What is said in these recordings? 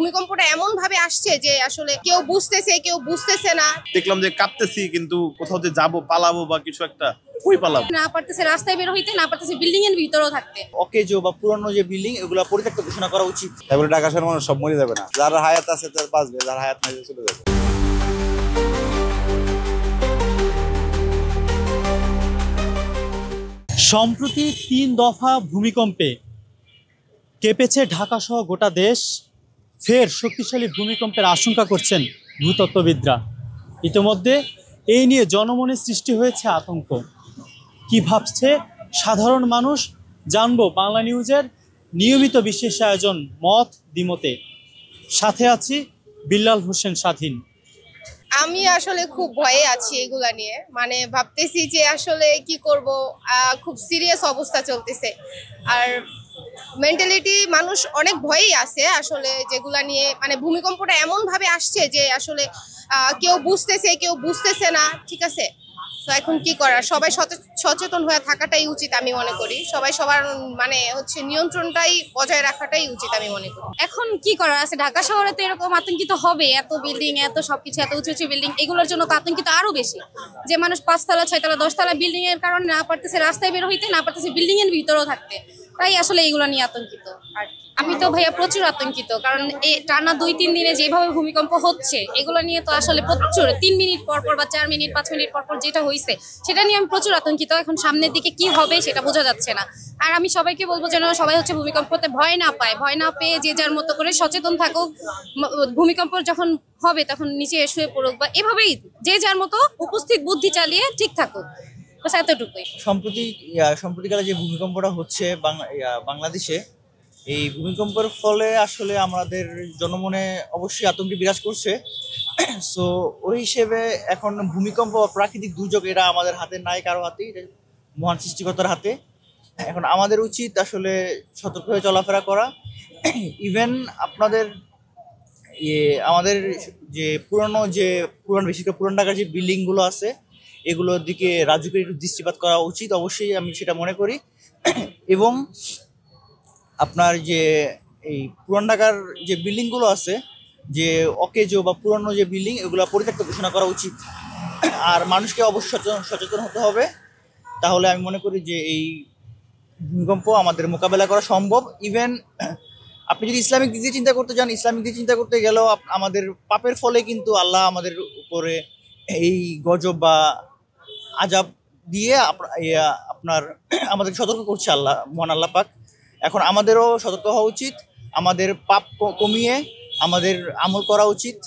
ভূমিকম্পটা এমন ভাবে আসছে যে আসলে কেউ বুঝতেছে না। দেখলাম যে কাঁপতেছি, কিন্তু কোথাও যে যাবো, পালাবো বা কিছু একটা, কই পালাবো, না পারতেছে রাস্তায় বের হইতে, না পারতেছে বিল্ডিং এর ভিতরেও থাকতে। অকেজো বা পুরানো যে বিল্ডিং এগুলো পরিত্যক্ত ঘোষণা করা উচিত। তারপরে ঢাকা শহরের মানুষ সব মরে যাবে না, যারা হায়াত আছে তার বাঁচবে, যারা হায়াত নাই চলে যাবে। সম্প্রতি ৩ দফা ভূমিকম্পে কেঁপেছে ঢাকা সহ গোটা দেশ। ফের শক্তিশালী ভূমিকম্পের আশঙ্কা করছেন ভূতত্ত্ববিদরা। ইতিমধ্যে এই নিয়ে জনমনে সৃষ্টি হয়েছে আতঙ্ক। কি ভাবছে সাধারণ মানুষ জানবো বাংলা নিউজের নিয়মিত বিশেষ আয়োজন মত দ্বিমতে। সাথে আছি বিল্লাল হোসেন স্বাধীন। আমি আসলে খুব ভয়ে আছি এগুলা নিয়ে, মানে ভাবতেছি যে আসলে কি করব। খুব সিরিয়াস অবস্থা চলতেছে, আর মেন্টালিটি মানুষ অনেক ভয়েই আছে আসলে যেগুলা নিয়ে। মানে ভূমিকম্পটা এমন ভাবে আসছে যে আসলে কেউ বুঝতেছে না, ঠিক আছে। তো এখন কি করার, সবাই সচেতন হয়ে থাকাটাই উচিত আমি মনে করি। সবাই সবার মানে হচ্ছে নিয়ন্ত্রণটাই বজায় রাখাটাই উচিত আমি মনে করি। এখন কি করার আছে, ঢাকা শহরে তো এরকম আতঙ্কিত হবে, এত বিল্ডিং, এত সবকিছু, এত উঁচু উঁচু বিল্ডিং, এগুলোর জন্য তো আতঙ্কিত আরো বেশি। যে মানুষ ৫তলা ৬তলা ১০তলা বিল্ডিং এর কারণে না পারতেছে রাস্তায় বের হইতে, না পারতেছে বিল্ডিং এর ভিতরেও থাকতে। তাই আসলে এগুলো নিয়ে আতঙ্কিত। আর আমি তো ভাইয়া প্রচুর আতঙ্কিত, কারণ টানা ২-৩ দিনে যেভাবে ভূমিকম্প হচ্ছে এগুলো নিয়ে তো আসলে প্রচুর ৩ মিনিট পর পর বা ৪ মিনিট ৫ মিনিট পর পর যেটা হয়েছে সেটা নিয়ে আমি প্রচুর আতঙ্কিত। এখন সামনের দিকে কি হবে সেটা বোঝা যাচ্ছে না। আর আমি সবাইকে বলবো যেন সবাই হচ্ছে ভূমিকম্পতে ভয় না পায়, ভয় না পেয়ে যে যার মতো করে সচেতন থাকুক। ভূমিকম্প যখন হবে তখন নিচে শুয়ে পড়ুক, বা এভাবেই যে যার মতো উপস্থিত বুদ্ধি চালিয়ে ঠিক থাকুক, বাস এতটুকুই। সম্প্রতিকালে যে ভূমিকম্পটা হচ্ছে বাংলাদেশে, এই ভূমিকম্পের ফলে আসলে আমাদের জনমনে অবশ্যই আতঙ্ক বিরাজ করছে। সো ওই হিসেবে এখন ভূমিকম্প বা প্রাকৃতিক দুর্যোগ এরা আমাদের হাতে নাই, কারো হাতেই, মহান সৃষ্টিকর্তার হাতে। এখন আমাদের উচিত আসলে সতর্ক হয়ে চলাফেরা করা। ইভেন আপনাদের আমাদের যে বিশেষ করে পুরান ঢাকার যে বিল্ডিংগুলো আছে এগুলোর দিকে রাজুকের একটু দৃষ্টিপাত করা উচিত, অবশ্যই আমি সেটা মনে করি। এবং আপনার যে এই পুরান ঢাকার যে বিল্ডিংগুলো আছে, যে অকেজো বা পুরানো যে বিল্ডিং এগুলো পরিত্যক্ত ঘোষণা করা উচিত। আর মানুষকে অবশ্যই সচেতন হতে হবে, তাহলে আমি মনে করি যে এই ভূমিকম্প আমাদের মোকাবেলা করা সম্ভব। ইভেন আপনি যদি ইসলামিক দিক দিয়ে চিন্তা করতে যান, ইসলামিক দিক চিন্তা করতে গেলেও আমাদের পাপের ফলে কিন্তু আল্লাহ আমাদের উপরে এই গজব বা আজাব দিয়ে আপনার আমাদের সতর্ক করছে আল্লাহ, মহান আল্লাহ পাক। এখন আমাদেরও সতর্ক হওয়া উচিত, আমাদের পাপ কমিয়ে আমাদের আমল করা উচিত,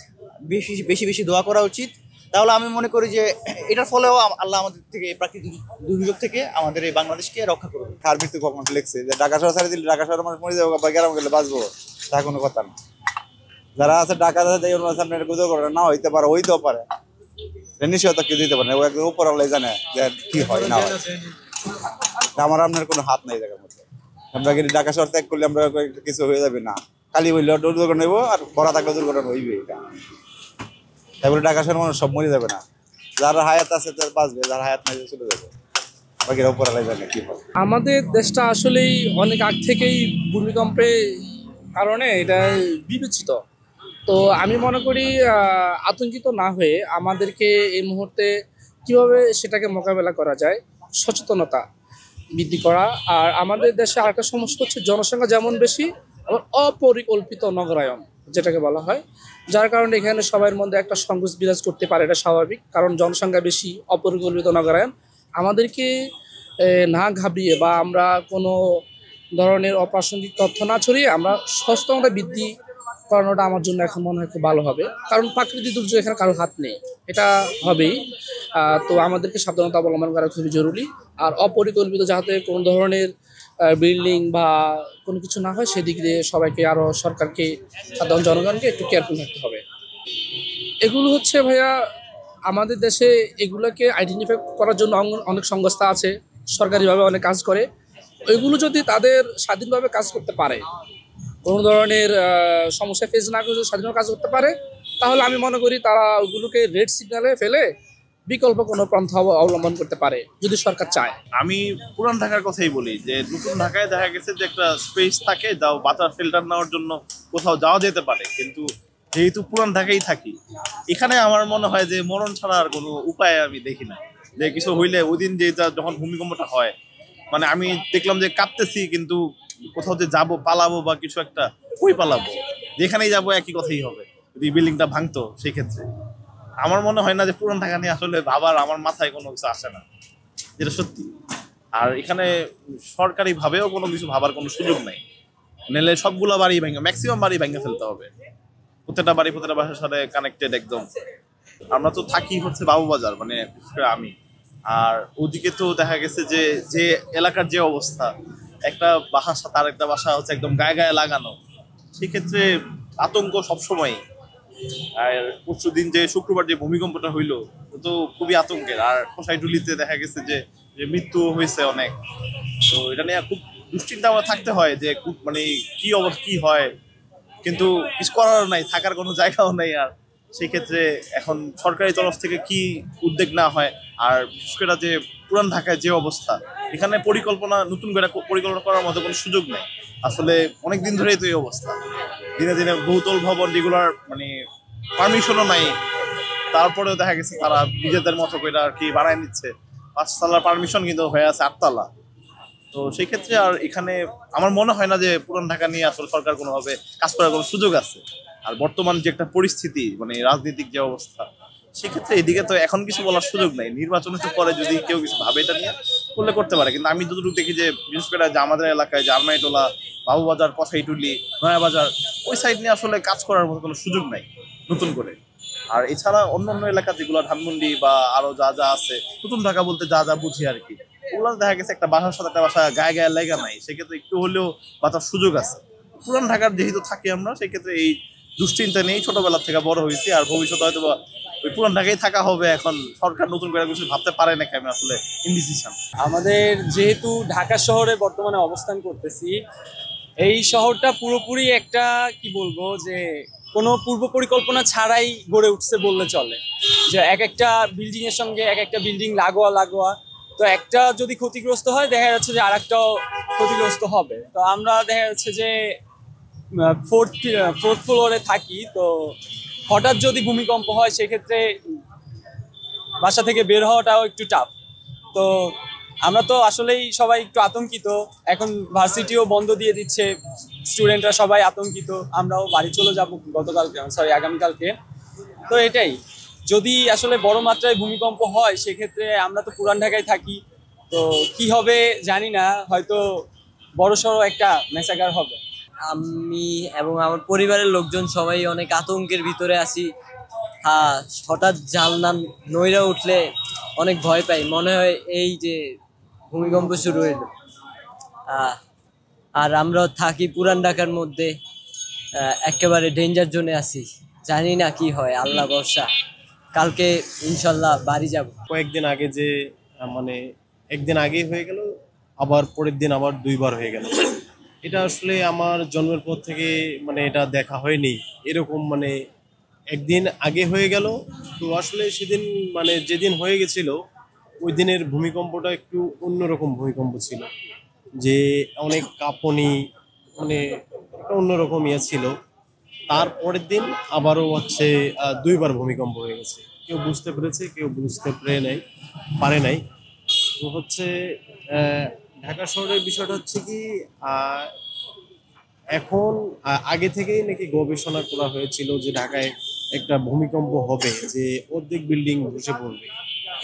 বেশি বেশি দোয়া করা উচিত। তাহলে আমি মনে করি যে এটার ফলেও আল্লাহ আমাদের থেকে প্রাকৃতিক দুর্যোগ থেকে আমাদের এই বাংলাদেশকে রক্ষা করবে। কার মৃত্যু কখন লিখছে যে ঢাকা শহর ছাড়ে দিলে ঢাকা শহরের মানুষ মরে যাবো বা গ্রাম গেলে বাঁচবো, তা কোনো কথা না। যারা আছে ঢাকা সামনে গুজব করে না হইতে পারে, হইতেও পারে, নিশ্চয়তা কেউ দিতে পারে না, ও একদম উপর আল্লাহ জানে যে কি হয় না হয়। আমার আপনার কোনো হাত নাই জায়গার মধ্যে। আমরা কিন্তু ঢাকা শহর ত্যাগ করলে আমরা কিছু হয়ে যাবে না, খালি হইলে দুর্ঘটনা হইব, আর ভরা থাকলে দুর্ঘটনা হইবে। এটা তারপরে ঢাকা শহরের মানুষ সব মরে যাবে না, যারা হায়াত আছে তার বাঁচবে, যারা হায়াত নাই চলে যাবে, বাকিরা উপর আল্লাহ জানে কি হয়। আমাদের দেশটা আসলেই অনেক আগ থেকেই ভূমিকম্পের কারণে এটা বিবেচিত। তো আমি মনে করি আতঙ্কিত না হয়ে আমাদেরকে এই মুহূর্তে কিভাবে সেটাকে মোকাবেলা করা যায়, সচেতনতা বৃদ্ধি করা। আর আমাদের দেশে আরেকটা সমস্যা হচ্ছে জনসংখ্যা যেমন বেশি, আবার অপরিকল্পিত নগরায়ন যেটাকে বলা হয়, যার কারণে এখানে সবার মধ্যে একটা সংকোচ বিরাজ করতে পারে। এটা স্বাভাবিক, কারণ জনসংখ্যা বেশি, অপরিকল্পিত নগরায়ন। আমাদেরকে না ঘাবড়িয়ে বা আমরা কোনো ধরনের অপ্রাসঙ্গিক তথ্য না ছড়িয়ে আমরা সচেতনতা বৃদ্ধি করানোটা আমার জন্য এখন মনে হয় খুব ভালো হবে, কারণ প্রাকৃতিক দুর্যোগ এখানে কারো হাত নেই, এটা হবেই। তো আমাদেরকে সাবধানতা অবলম্বন করা খুবই জরুরি। আর অপরিকল্পিত যাতে কোনো ধরনের বিল্ডিং বা কোনো কিছু না হয় সেদিক দিয়ে সবাইকে, আরও সরকারকে, সাধারণ জনগণকে একটু কেয়ারফুল থাকতে হবে। এগুলো হচ্ছে ভাইয়া আমাদের দেশে এগুলোকে আইডেন্টিফাই করার জন্য অনেক সংস্থা আছে, সরকারিভাবে অনেক কাজ করে। ওইগুলো যদি তাদের স্বাধীনভাবে কাজ করতে পারে, কোনো ধরনের সমস্যা ফেস না করে স্বাধীনভাবে কাজ করতে পারে, তাহলে আমি মনে করি তারা ওইগুলোকে রেড সিগন্যালে ফেলে বিকল্প কোনো পন্থা অবলম্বন করতে পারে যদি সরকার চায়। আমি পুরান ঢাকার কথাই বলি যে নতুন ঢাকায় দেখা গেছে যে একটা স্পেস থাকে, যাও বাতাস ফিল্টার নেওয়ার জন্য কোথাও যাওয়া যেতে পারে, কিন্তু যেহেতু পুরান ঢাকায় থাকি, এখানে আমার মনে হয় যে মরণ ছাড়া আর কোনো উপায় আমি দেখি না। যে কিছু হইলে ওই দিন যেটা যখন ভূমিকম্পটা হয়, মানে আমি দেখলাম যে কাঁপতেছি, কিন্তু কোথাও যে যাবো পালাবো বা কিছু একটা, কই পালাবো, যেখানেই যাবো একই কথাই হবে যদি বিল্ডিংটা ভাঙতো। সেই ক্ষেত্রে আমার মনে হয় না যে পুরান ঢাকা নিয়ে আসলে ভাবার আমার মাথায় কোনো কিছু আসে না, যেটা সত্যি। আর এখানে সরকারি ভাবেও কোনো কিছু ভাবার কোনো সুযোগ নাই, নাহলে সবগুলো বাড়ি ভেঙে, ম্যাক্সিমাম বাড়ি ভেঙে ফেলতে হবে। প্রত্যেকটা বাড়ি প্রত্যেকটা বাসার সাথে কানেক্টেড একদম। আমরা তো থাকি হচ্ছে বাবুবাজার, মানে বিশেষ করে আমি। আর ওদিকে তো দেখা গেছে যে যে এলাকার যে অবস্থা, একটা বাসার সাথে আরেকটা বাসা হচ্ছে একদম গায়ে গায়ে লাগানো, সেক্ষেত্রে আতঙ্ক সবসময়। আর পরশু দিন যে শুক্রবার যে ভূমিকম্পটা হইলো, ও তো খুবই আতঙ্কের। আর খোসাইটুলিতে দেখা গেছে যে যে মৃত্যু হয়েছে অনেক। তো এটা নিয়ে খুব দুশ্চিন্তা আমার থাকতে হয় যে মানে কি অবস্থা কি হয়, কিন্তু কিছু করার নাই, থাকার কোনো জায়গাও নেই। আর সেই ক্ষেত্রে এখন সরকারি তরফ থেকে কি উদ্যোগ না হয়। আর বিশেষ করে যে পুরান ঢাকায় যে অবস্থা, এখানে পরিকল্পনা নতুন করে পরিকল্পনা করার মতো কোনো সুযোগ নেই। আসলে অনেক দিন ধরেই তো এই অবস্থা, দিনে দিনে বহুতল ভবন যেগুলোর মানে পারমিশনও নাই, তারপরেও দেখা গেছে তারা নিজেদের মতো করে আর কি বানায় নিচ্ছে। 5 তলার পারমিশন কিন্তু হয়ে আছে 8 তলা। তো সেই ক্ষেত্রে আর এখানে আমার মনে হয় না যে পুরান ঢাকা নিয়ে আসলে সরকার কোনোভাবে কাজ করার কোনো সুযোগ আছে। আর বর্তমান যে একটা পরিস্থিতি, মানে রাজনৈতিক যে অবস্থা, সেক্ষেত্রে এদিকে তো এখন কিছু বলার সুযোগ নাই। নির্বাচনের তো পরে যদি কেউ কিছু ভাবে এটা নিয়ে করলে করতে পারে, কিন্তু আমি যতটুকু দেখি যে বিশেষ করে যে আমাদের এলাকায় যে আলমাইটোলা, বাবুবাজার, কসাইটুলি, নয়াবাজার, ওই সাইড নিয়ে আসলে কাজ করার মতো কোনো সুযোগ নাই নতুন করে। আর এছাড়া অন্যান্য এলাকা যেগুলো ধানমন্ডি বা আরো যা যা আছে, নতুন ঢাকা বলতে যা যা বুঝি আর কি, ওগুলো দেখা গেছে একটা বাসার সাথে একটা বাসা গায়ে গায়ে লেগা নাই, সেক্ষেত্রে একটু হলেও বাঁচার সুযোগ আছে। পুরান ঢাকার যেহেতু থাকি আমরা, সেক্ষেত্রে এই দুশ্চিন্তা নেই, ছোটবেলা থেকে বড় হয়েছি। আর ভবিষ্যতে হয়তো বা ওই পুরান ঢাকায় থাকা হবে। এখন সরকার নতুন করে কিছু ভাবতে পারে নাকি, আমি আসলে ইনডিসিশন। আমাদের যেহেতু ঢাকা শহরে বর্তমানে অবস্থান করতেছি, এই শহরটা পুরোপুরি একটা কি বলবো যে কোনো পূর্ব পরিকল্পনা ছাড়াই গড়ে উঠছে বললে চলে। যে এক একটা বিল্ডিং এর সঙ্গে এক একটা বিল্ডিং লাগোয়া লাগোয়া, তো একটা যদি ক্ষতিগ্রস্ত হয় দেখা যাচ্ছে যে আরেকটাও ক্ষতিগ্রস্ত হবে। তো আমরা দেখা যাচ্ছে যে ফোর্থ ফ্লোরে থাকি, তো হঠাৎ যদি ভূমিকম্প হয় সেক্ষেত্রে বাসা থেকে বের হওয়াটাও একটু টাফ। তো আমরা তো আসলেই সবাই একটু আতঙ্কিত। এখন ভার্সিটিও বন্ধ দিয়ে দিচ্ছে, স্টুডেন্টরা সবাই আতঙ্কিত। আমরাও বাড়ি চলে যাব আগামীকালকে। তো এটাই, যদি আসলে বড় মাত্রায় ভূমিকম্প হয় সেক্ষেত্রে আমরা তো পুরান ঢাকায় থাকি, তো কি হবে জানি না, হয়তো বড়সড় একটা মেসাকার হবে। আমি এবং আমার পরিবারের লোকজন সবাই অনেক আতঙ্কের ভিতরে আছি। হ্যাঁ, হঠাৎ জানলা নইরা উঠলে অনেক ভয় পাই, মনে হয় এই যে ভূমিকম্প শুরু হইল। আর আমরা থাকি পুরান ঢাকার মধ্যে, একেবারে ডেঞ্জার জোনে আছি, জানি না কি হয়, আল্লাহ ভরসা। কালকে ইনশাল্লাহ বাড়ি যাব। কয়েকদিন আগে যে মানে একদিন আগেই হয়ে গেল, আবার পরের দিন আবার 2 বার হয়ে গেল। এটা আসলে আমার জন্মের পর থেকে মানে এটা দেখা হয়নি এরকম। মানে একদিন আগে হয়ে গেল, তো আসলে সেদিন মানে যেদিন হয়ে গেছিল ওই দিনের ভূমিকম্পটা একটু অন্যরকম ভূমিকম্প ছিল, যে অনেক কাঁপুনি, মানে একটা অন্যরকম ইয়ে ছিল। তারপরের দিন আবারও হচ্ছে 2 বার ভূমিকম্প হয়ে গেছে। কেউ বুঝতে পেরেছে, কেউ বুঝতে পারে নাই। তো হচ্ছে ঢাকা শহরের বিষয়টা হচ্ছে কি, এখন আগে থেকেই নাকি গবেষণা করা হয়েছিল যে ঢাকায় একটা ভূমিকম্প হবে, যে অর্ধেক বিল্ডিং ধসে পড়বে,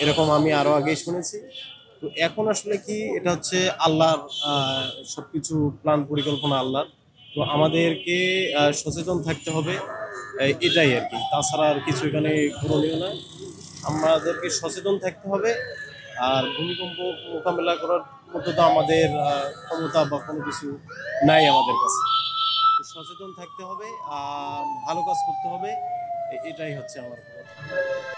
এরকম আমি আরো আগে শুনেছি। তো এখন আসলে কি, এটা হচ্ছে আল্লাহর সবকিছু প্ল্যান পরিকল্পনা আল্লাহর। তো আমাদেরকে সচেতন থাকতে হবে, এটাই আর কি, তাছাড়া আর কিছু এখানে করণীয় না। আমাদেরকে সচেতন থাকতে হবে। আর ভূমিকম্প মোকাবেলা করার মতো তো আমাদের ক্ষমতা বা কোনো কিছু নাই আমাদের কাছে। সচেতন থাকতে হবে, ভালো কাজ করতে হবে, এটাই হচ্ছে আমার কথা।